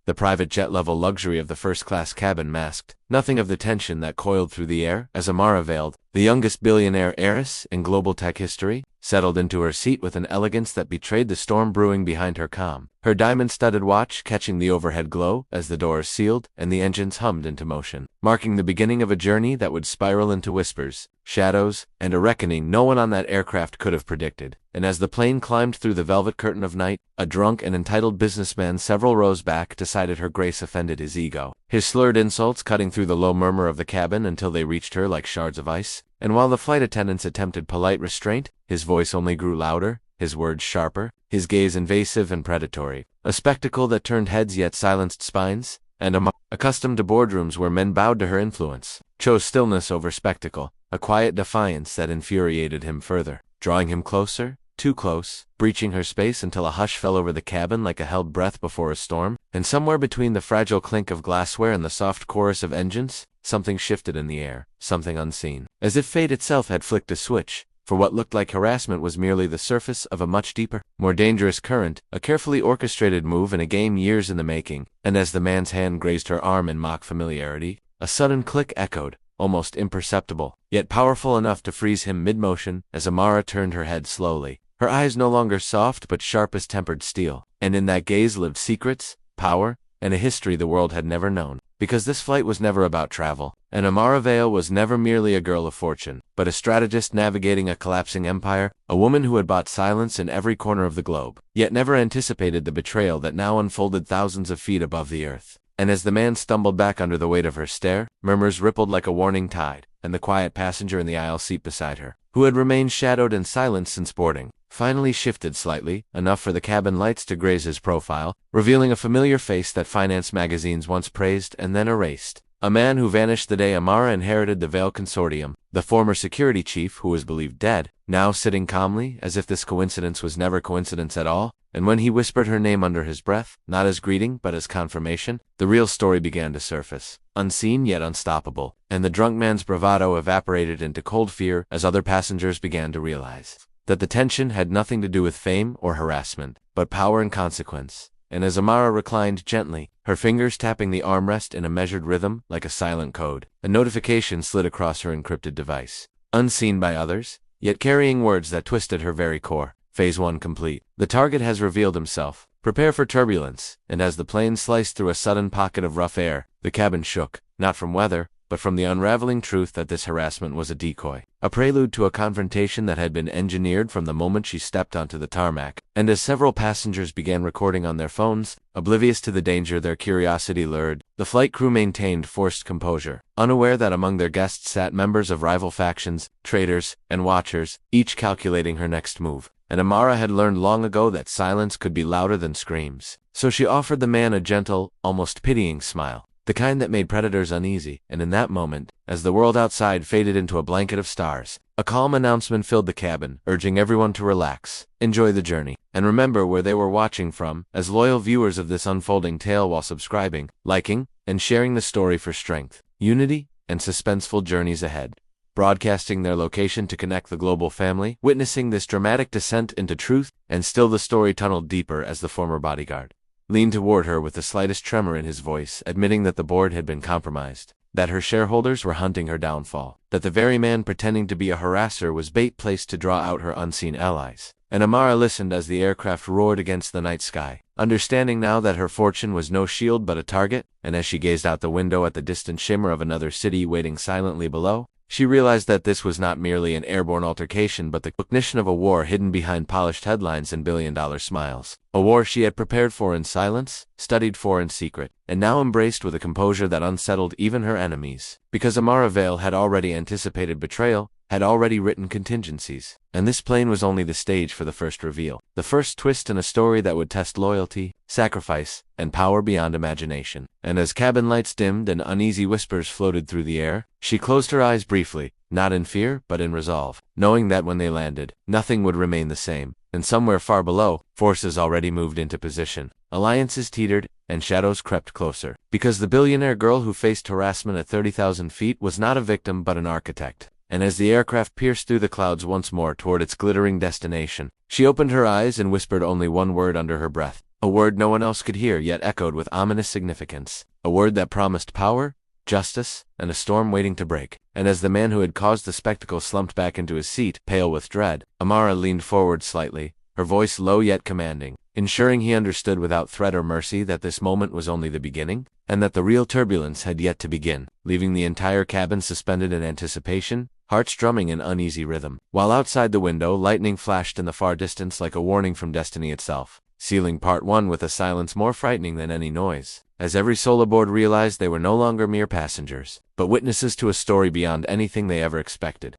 the private jet-level luxury of the first-class cabin masked nothing of the tension that coiled through the air as Amara Veiled, the youngest billionaire heiress in global tech history, settled into her seat with an elegance that betrayed the storm brewing behind her calm, her diamond-studded watch catching the overhead glow as the doors sealed and the engines hummed into motion, marking the beginning of a journey that would spiral into whispers, shadows, and a reckoning no one on that aircraft could have predicted. And as the plane climbed through the velvet curtain of night, a drunk and entitled businessman several rows back decided her grace offended his ego, his slurred insults cutting through the low murmur of the cabin until they reached her like shards of ice. And while the flight attendants attempted polite restraint, his voice only grew louder, his words sharper, his gaze invasive and predatory, a spectacle that turned heads yet silenced spines, and Amara, accustomed to boardrooms where men bowed to her influence, chose stillness over spectacle, a quiet defiance that infuriated him further, drawing him closer, too close, breaching her space until a hush fell over the cabin like a held breath before a storm, and somewhere between the fragile clink of glassware and the soft chorus of engines, something shifted in the air, something unseen, as if fate itself had flicked a switch, for what looked like harassment was merely the surface of a much deeper, more dangerous current, a carefully orchestrated move in a game years in the making, and as the man's hand grazed her arm in mock familiarity, a sudden click echoed, almost imperceptible, yet powerful enough to freeze him mid-motion as Amara turned her head slowly, her eyes no longer soft but sharp as tempered steel, and in that gaze lived secrets, power, and a history the world had never known. Because this flight was never about travel, and Amara Veil was never merely a girl of fortune, but a strategist navigating a collapsing empire, a woman who had bought silence in every corner of the globe, yet never anticipated the betrayal that now unfolded thousands of feet above the earth. And as the man stumbled back under the weight of her stare, murmurs rippled like a warning tide, and the quiet passenger in the aisle seat beside her, who had remained shadowed and silent since boarding, finally shifted slightly, enough for the cabin lights to graze his profile, revealing a familiar face that finance magazines once praised and then erased. A man who vanished the day Amara inherited the Veil Consortium, the former security chief who was believed dead, now sitting calmly as if this coincidence was never coincidence at all, and when he whispered her name under his breath, not as greeting but as confirmation, the real story began to surface, unseen yet unstoppable, and the drunk man's bravado evaporated into cold fear as other passengers began to realize that the tension had nothing to do with fame or harassment, but power and consequence. And as Amara reclined gently, her fingers tapping the armrest in a measured rhythm like a silent code, a notification slid across her encrypted device. Unseen by others, yet carrying words that twisted her very core. Phase 1 complete. The target has revealed himself. Prepare for turbulence. And as the plane sliced through a sudden pocket of rough air, the cabin shook, not from weather, but from the unraveling truth that this harassment was a decoy, a prelude to a confrontation that had been engineered from the moment she stepped onto the tarmac. And as several passengers began recording on their phones, oblivious to the danger their curiosity lured, the flight crew maintained forced composure, unaware that among their guests sat members of rival factions, traitors, and watchers, each calculating her next move. And Amara had learned long ago that silence could be louder than screams. So she offered the man a gentle, almost pitying smile, the kind that made predators uneasy, and in that moment, as the world outside faded into a blanket of stars, a calm announcement filled the cabin, urging everyone to relax, enjoy the journey, and remember where they were watching from, as loyal viewers of this unfolding tale while subscribing, liking, and sharing the story for strength, unity, and suspenseful journeys ahead. Broadcasting their location to connect the global family, witnessing this dramatic descent into truth, and still the story tunneled deeper as the former bodyguard leaned toward her with the slightest tremor in his voice, admitting that the board had been compromised, that her shareholders were hunting her downfall, that the very man pretending to be a harasser was bait placed to draw out her unseen allies. And Amara listened as the aircraft roared against the night sky, understanding now that her fortune was no shield but a target, and as she gazed out the window at the distant shimmer of another city waiting silently below, she realized that this was not merely an airborne altercation but the ignition of a war hidden behind polished headlines and billion-dollar smiles. A war she had prepared for in silence, studied for in secret, and now embraced with a composure that unsettled even her enemies. Because Amara Veil had already anticipated betrayal, had already written contingencies, and this plane was only the stage for the first reveal, the first twist in a story that would test loyalty, sacrifice, and power beyond imagination. And as cabin lights dimmed and uneasy whispers floated through the air, she closed her eyes briefly, not in fear but in resolve, knowing that when they landed, nothing would remain the same, and somewhere far below, forces already moved into position. Alliances teetered, and shadows crept closer, because the billionaire girl who faced harassment at 30,000 feet was not a victim but an architect. And as the aircraft pierced through the clouds once more toward its glittering destination, she opened her eyes and whispered only one word under her breath, A word no one else could hear yet echoed with ominous significance. A word that promised power, justice, and a storm waiting to break. And as the man who had caused the spectacle slumped back into his seat, pale with dread, Amara leaned forward slightly, her voice low yet commanding, ensuring he understood without threat or mercy that this moment was only the beginning, and that the real turbulence had yet to begin, leaving the entire cabin suspended in anticipation, hearts drumming in uneasy rhythm. While outside the window, lightning flashed in the far distance like a warning from destiny itself, sealing part one with a silence more frightening than any noise, as every soul aboard realized they were no longer mere passengers, but witnesses to a story beyond anything they ever expected.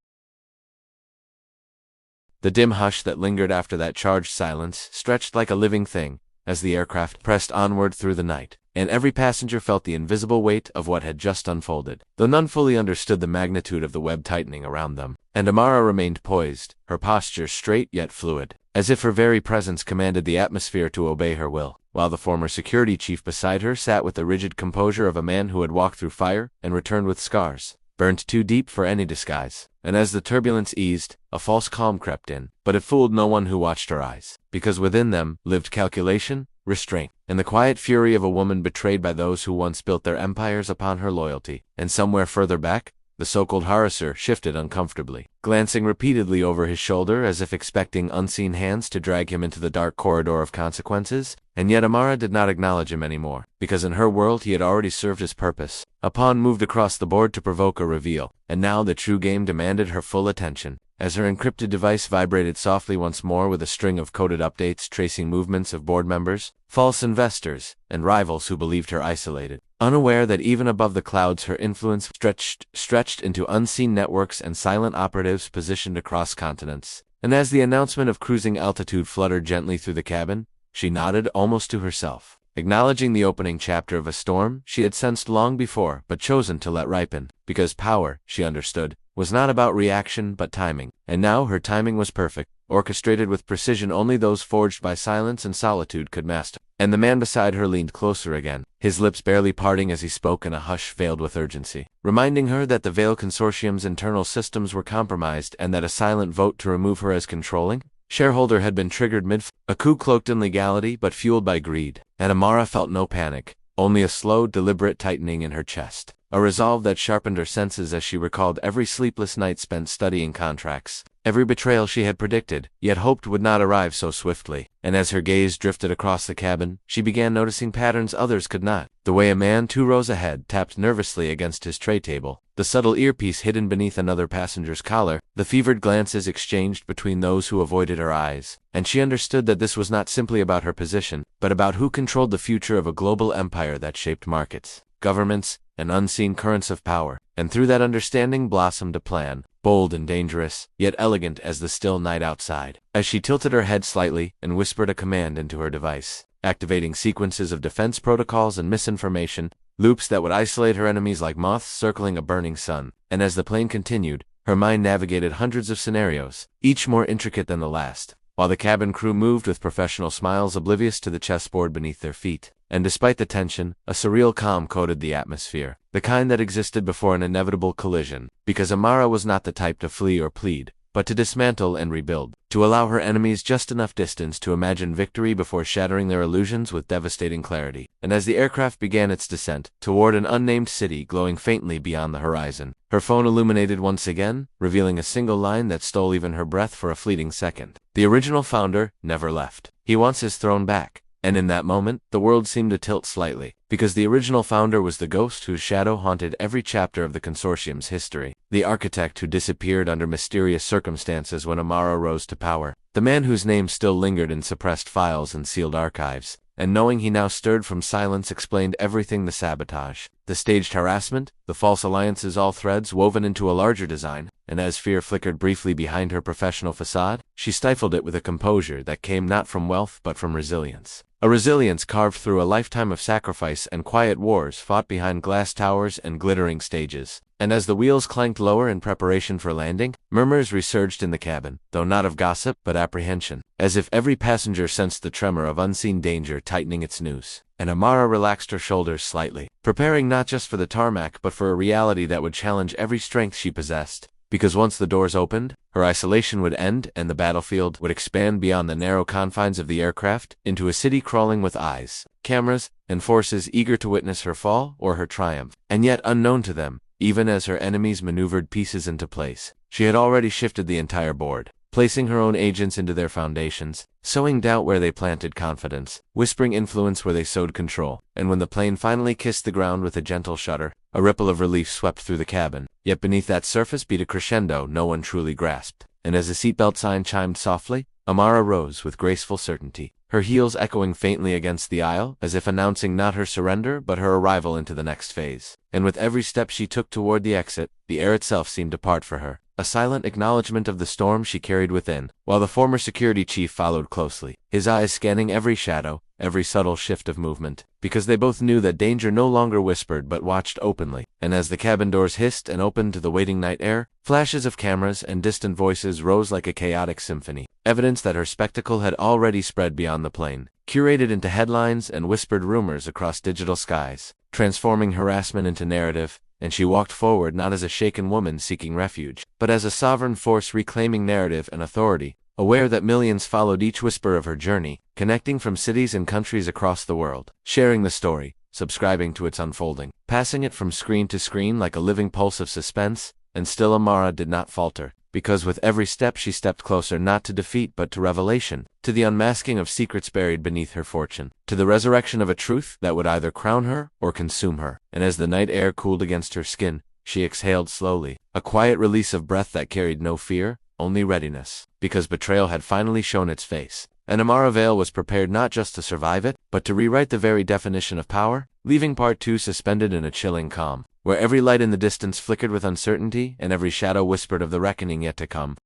The dim hush that lingered after that charged silence stretched like a living thing as the aircraft pressed onward through the night, and every passenger felt the invisible weight of what had just unfolded, though none fully understood the magnitude of the web tightening around them. And Amara remained poised, her posture straight yet fluid, as if her very presence commanded the atmosphere to obey her will, while the former security chief beside her sat with the rigid composure of a man who had walked through fire and returned with scars, burned too deep for any disguise. And as the turbulence eased, a false calm crept in, but it fooled no one who watched her eyes, because within them lived calculation, restraint, and the quiet fury of a woman betrayed by those who once built their empires upon her loyalty. And somewhere further back, the so-called harasser shifted uncomfortably, glancing repeatedly over his shoulder as if expecting unseen hands to drag him into the dark corridor of consequences, and yet Amara did not acknowledge him anymore, because in her world he had already served his purpose. A pawn moved across the board to provoke a reveal, and now the true game demanded her full attention, as her encrypted device vibrated softly once more with a string of coded updates tracing movements of board members, false investors, and rivals who believed her isolated, unaware that even above the clouds her influence stretched into unseen networks and silent operatives positioned across continents. And as the announcement of cruising altitude fluttered gently through the cabin, she nodded almost to herself, acknowledging the opening chapter of a storm she had sensed long before but chosen to let ripen, because power, she understood, was not about reaction but timing, and now her timing was perfect, orchestrated with precision only those forged by silence and solitude could master. And the man beside her leaned closer again, his lips barely parting as he spoke in a hush veiled with urgency, reminding her that the Veil Consortium's internal systems were compromised and that a silent vote to remove her as controlling shareholder had been triggered a coup cloaked in legality but fueled by greed. And Amara felt no panic, only a slow, deliberate tightening in her chest, a resolve that sharpened her senses as she recalled every sleepless night spent studying contracts, every betrayal she had predicted, yet hoped would not arrive so swiftly. And as her gaze drifted across the cabin, she began noticing patterns others could not. The way a man 2 rows ahead tapped nervously against his tray table, the subtle earpiece hidden beneath another passenger's collar, the fevered glances exchanged between those who avoided her eyes. And she understood that this was not simply about her position, but about who controlled the future of a global empire that shaped markets, governments, and unseen currents of power. And through that understanding blossomed a plan, bold and dangerous, yet elegant as the still night outside. As she tilted her head slightly and whispered a command into her device, activating sequences of defense protocols and misinformation, loops that would isolate her enemies like moths circling a burning sun. And as the plane continued, her mind navigated hundreds of scenarios, each more intricate than the last, while the cabin crew moved with professional smiles oblivious to the chessboard beneath their feet. And despite the tension, a surreal calm coated the atmosphere, the kind that existed before an inevitable collision, because Amara was not the type to flee or plead, but to dismantle and rebuild, to allow her enemies just enough distance to imagine victory before shattering their illusions with devastating clarity. And as the aircraft began its descent toward an unnamed city glowing faintly beyond the horizon, her phone illuminated once again, revealing a single line that stole even her breath for a fleeting second. The original founder never left. He wants his throne back. And in that moment, the world seemed to tilt slightly, because the original founder was the ghost whose shadow haunted every chapter of the consortium's history, the architect who disappeared under mysterious circumstances when Amara rose to power, the man whose name still lingered in suppressed files and sealed archives. And knowing he now stirred from silence explained everything: the sabotage, the staged harassment, the false alliances, all threads woven into a larger design. And as fear flickered briefly behind her professional facade, she stifled it with a composure that came not from wealth but from resilience. A resilience carved through a lifetime of sacrifice and quiet wars fought behind glass towers and glittering stages. And as the wheels clanked lower in preparation for landing, murmurs resurged in the cabin, though not of gossip but apprehension, as if every passenger sensed the tremor of unseen danger tightening its noose. And Amara relaxed her shoulders slightly, preparing not just for the tarmac but for a reality that would challenge every strength she possessed. because once the doors opened, her isolation would end and the battlefield would expand beyond the narrow confines of the aircraft into a city crawling with eyes, cameras, and forces eager to witness her fall or her triumph. And yet unknown to them, even as her enemies maneuvered pieces into place, she had already shifted the entire board, placing her own agents into their foundations, sowing doubt where they planted confidence, whispering influence where they sowed control. And when the plane finally kissed the ground with a gentle shudder, a ripple of relief swept through the cabin. Yet beneath that surface beat a crescendo no one truly grasped. And as the seatbelt sign chimed softly, Amara rose with graceful certainty, her heels echoing faintly against the aisle, as if announcing not her surrender but her arrival into the next phase. And with every step she took toward the exit, the air itself seemed to part for her, a silent acknowledgement of the storm she carried within, while the former security chief followed closely, his eyes scanning every shadow, every subtle shift of movement, because they both knew that danger no longer whispered but watched openly. And as the cabin doors hissed and opened to the waiting night air, flashes of cameras and distant voices rose like a chaotic symphony, evidence that her spectacle had already spread beyond the plane, curated into headlines and whispered rumors across digital skies, transforming harassment into narrative. And she walked forward not as a shaken woman seeking refuge, but as a sovereign force reclaiming narrative and authority, aware that millions followed each whisper of her journey, connecting from cities and countries across the world, sharing the story, subscribing to its unfolding, passing it from screen to screen like a living pulse of suspense. And still Amara did not falter, because with every step she stepped closer not to defeat but to revelation, to the unmasking of secrets buried beneath her fortune, to the resurrection of a truth that would either crown her or consume her. And as the night air cooled against her skin, she exhaled slowly, a quiet release of breath that carried no fear, only readiness, because betrayal had finally shown its face. And Amara Vale was prepared not just to survive it, but to rewrite the very definition of power, leaving Part 2 suspended in a chilling calm, where every light in the distance flickered with uncertainty and every shadow whispered of the reckoning yet to come.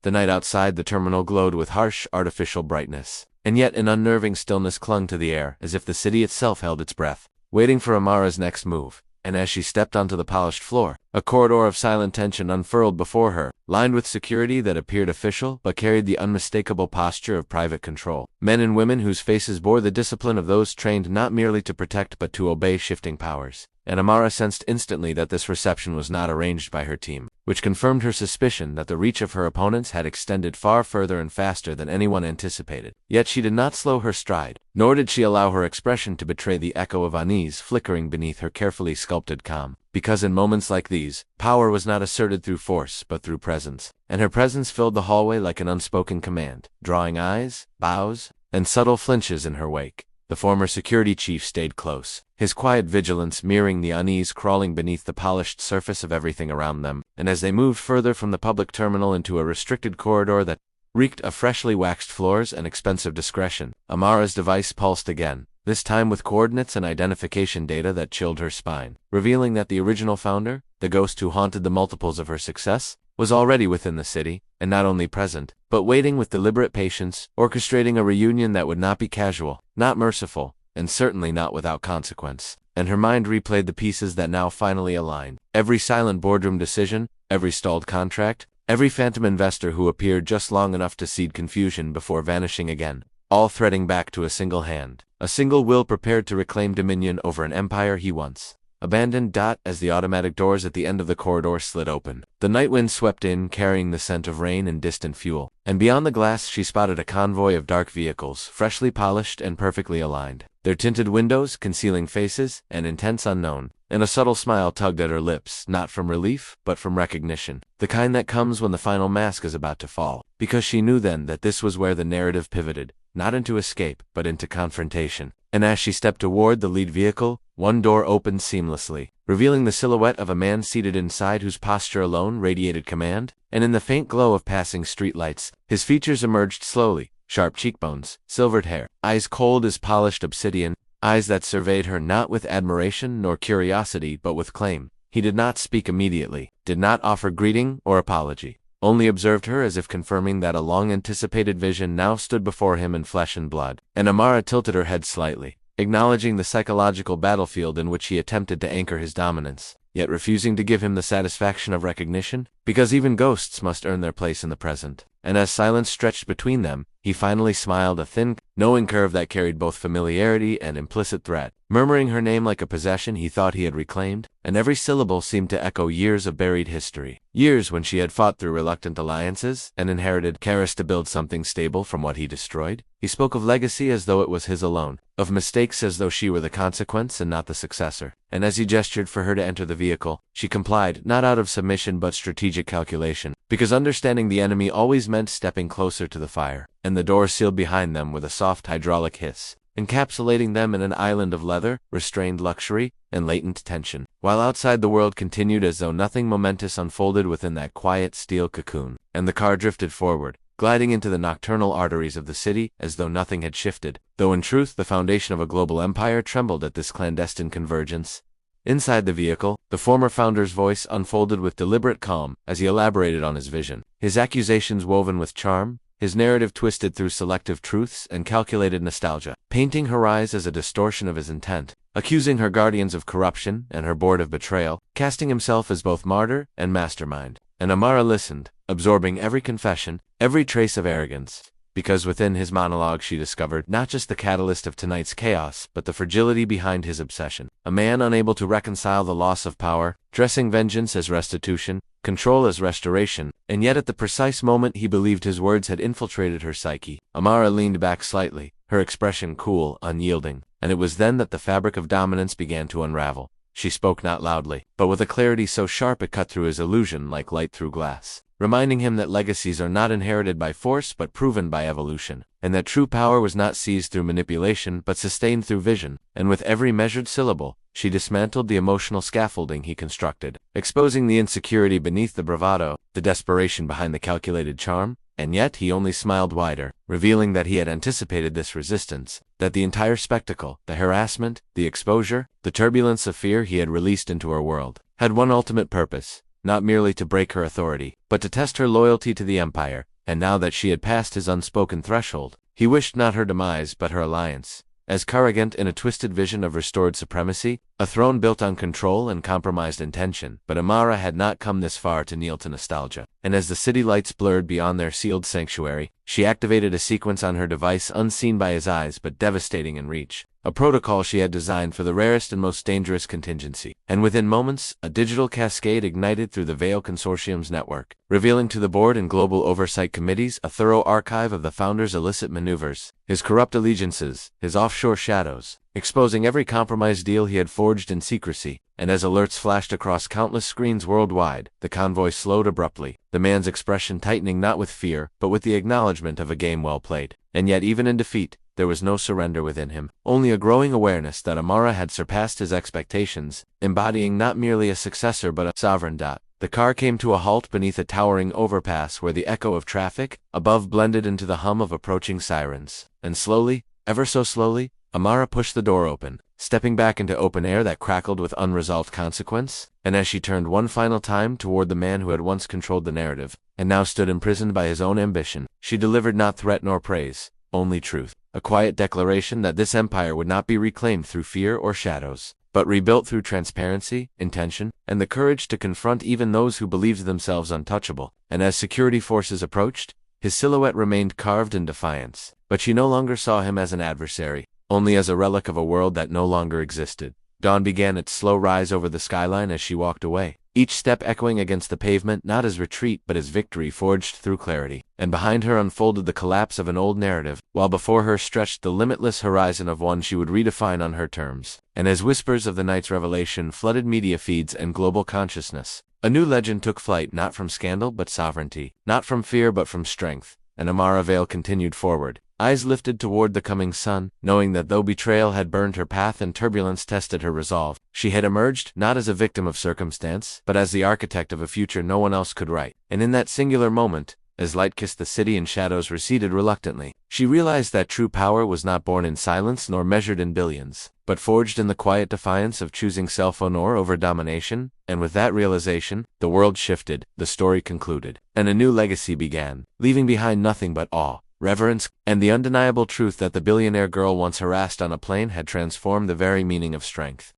The night outside the terminal glowed with harsh, artificial brightness, and yet an unnerving stillness clung to the air, as if the city itself held its breath, waiting for Amara's next move. And as she stepped onto the polished floor, a corridor of silent tension unfurled before her, lined with security that appeared official but carried the unmistakable posture of private control. Men and women whose faces bore the discipline of those trained not merely to protect but to obey shifting powers. And Amara sensed instantly that this reception was not arranged by her team, which confirmed her suspicion that the reach of her opponents had extended far further and faster than anyone anticipated. Yet she did not slow her stride, nor did she allow her expression to betray the echo of unease flickering beneath her carefully sculpted calm. Because in moments like these, power was not asserted through force but through presence, and her presence filled the hallway like an unspoken command, drawing eyes, bows, and subtle flinches in her wake. The former security chief stayed close, his quiet vigilance mirroring the unease crawling beneath the polished surface of everything around them. And as they moved further from the public terminal into a restricted corridor that reeked of freshly waxed floors and expensive discretion, Amara's device pulsed again, this time with coordinates and identification data that chilled her spine, revealing that the original founder, the ghost who haunted the multiples of her success, was already within the city, and not only present, but waiting with deliberate patience, orchestrating a reunion that would not be casual, not merciful, and certainly not without consequence. And her mind replayed the pieces that now finally aligned. Every silent boardroom decision, every stalled contract, every phantom investor who appeared just long enough to seed confusion before vanishing again, all threading back to a single hand, a single will prepared to reclaim dominion over an empire he once abandoned. As the automatic doors at the end of the corridor slid open, the night wind swept in, carrying the scent of rain and distant fuel, and beyond the glass she spotted a convoy of dark vehicles, freshly polished and perfectly aligned, their tinted windows concealing faces, an intense unknown, and a subtle smile tugged at her lips, not from relief, but from recognition, the kind that comes when the final mask is about to fall, because she knew then that this was where the narrative pivoted, not into escape, but into confrontation. And as she stepped toward the lead vehicle, one door opened seamlessly, revealing the silhouette of a man seated inside whose posture alone radiated command. And in the faint glow of passing streetlights, his features emerged slowly, sharp cheekbones, silvered hair, eyes cold as polished obsidian, eyes that surveyed her not with admiration nor curiosity but with claim. He did not speak immediately, did not offer greeting or apology, only observed her as if confirming that a long-anticipated vision now stood before him in flesh and blood. And Amara tilted her head slightly, acknowledging the psychological battlefield in which he attempted to anchor his dominance, yet refusing to give him the satisfaction of recognition, because even ghosts must earn their place in the present. And as silence stretched between them, he finally smiled, a thin, knowing curve that carried both familiarity and implicit threat. Murmuring her name like a possession he thought he had reclaimed, and every syllable seemed to echo years of buried history. Years when she had fought through reluctant alliances and inherited Heiress to build something stable from what he destroyed. He spoke of legacy as though it was his alone, of mistakes as though she were the consequence and not the successor. And as he gestured for her to enter the vehicle, she complied, not out of submission but strategic calculation, because understanding the enemy always meant stepping closer to the fire. And the door sealed behind them with a soft hydraulic hiss, encapsulating them in an island of leather, restrained luxury, and latent tension, while outside the world continued as though nothing momentous unfolded within that quiet steel cocoon. And the car drifted forward, gliding into the nocturnal arteries of the city as though nothing had shifted, though in truth the foundation of a global empire trembled at this clandestine convergence. Inside the vehicle, the former founder's voice unfolded with deliberate calm as he elaborated on his vision, his accusations woven with charm, his narrative twisted through selective truths and calculated nostalgia, painting her eyes as a distortion of his intent, accusing her guardians of corruption and her board of betrayal, casting himself as both martyr and mastermind. And Amara listened, absorbing every confession, every trace of arrogance, because within his monologue she discovered not just the catalyst of tonight's chaos, but the fragility behind his obsession. A man unable to reconcile the loss of power, dressing vengeance as restitution, control as restoration, and yet at the precise moment he believed his words had infiltrated her psyche. Amara leaned back slightly, her expression cool, unyielding, and it was then that the fabric of dominance began to unravel. She spoke not loudly, but with a clarity so sharp it cut through his illusion like light through glass, reminding him that legacies are not inherited by force but proven by evolution, and that true power was not seized through manipulation but sustained through vision. And with every measured syllable, she dismantled the emotional scaffolding he constructed, exposing the insecurity beneath the bravado, the desperation behind the calculated charm. And yet he only smiled wider, revealing that he had anticipated this resistance, that the entire spectacle, the harassment, the exposure, the turbulence of fear he had released into her world, had one ultimate purpose, not merely to break her authority, but to test her loyalty to the empire. And now that she had passed his unspoken threshold, he wished not her demise but her alliance. As Karagant in a twisted vision of restored supremacy, a throne built on control and compromised intention. But Amara had not come this far to kneel to nostalgia, and as the city lights blurred beyond their sealed sanctuary, she activated a sequence on her device unseen by his eyes but devastating in reach, a protocol she had designed for the rarest and most dangerous contingency. And within moments, a digital cascade ignited through the Veil Consortium's network, revealing to the board and global oversight committees a thorough archive of the founder's illicit maneuvers, his corrupt allegiances, his offshore shadows, exposing every compromise deal he had forged in secrecy. And as alerts flashed across countless screens worldwide, the convoy slowed abruptly, the man's expression tightening not with fear, but with the acknowledgement of a game well played. And yet even in defeat, there was no surrender within him, only a growing awareness that Amara had surpassed his expectations, embodying not merely a successor but a sovereign. The car came to a halt beneath a towering overpass where the echo of traffic above blended into the hum of approaching sirens. And slowly, ever so slowly, Amara pushed the door open, stepping back into open air that crackled with unresolved consequence. And as she turned one final time toward the man who had once controlled the narrative, and now stood imprisoned by his own ambition, she delivered not threat nor praise, only truth. A quiet declaration that this empire would not be reclaimed through fear or shadows, but rebuilt through transparency, intention, and the courage to confront even those who believed themselves untouchable. And as security forces approached, his silhouette remained carved in defiance, but she no longer saw him as an adversary, only as a relic of a world that no longer existed. Dawn began its slow rise over the skyline as she walked away, each step echoing against the pavement not as retreat but as victory forged through clarity. And behind her unfolded the collapse of an old narrative, while before her stretched the limitless horizon of one she would redefine on her terms. And as whispers of the night's revelation flooded media feeds and global consciousness, a new legend took flight, not from scandal but sovereignty, not from fear but from strength. And Amara Vale continued forward, eyes lifted toward the coming sun, knowing that though betrayal had burned her path and turbulence tested her resolve, she had emerged not as a victim of circumstance, but as the architect of a future no one else could write. And in that singular moment, as light kissed the city and shadows receded reluctantly, she realized that true power was not born in silence nor measured in billions, but forged in the quiet defiance of choosing self-honor over domination. And with that realization, the world shifted, the story concluded, and a new legacy began, leaving behind nothing but awe, reverence, and the undeniable truth that the billionaire girl once harassed on a plane had transformed the very meaning of strength.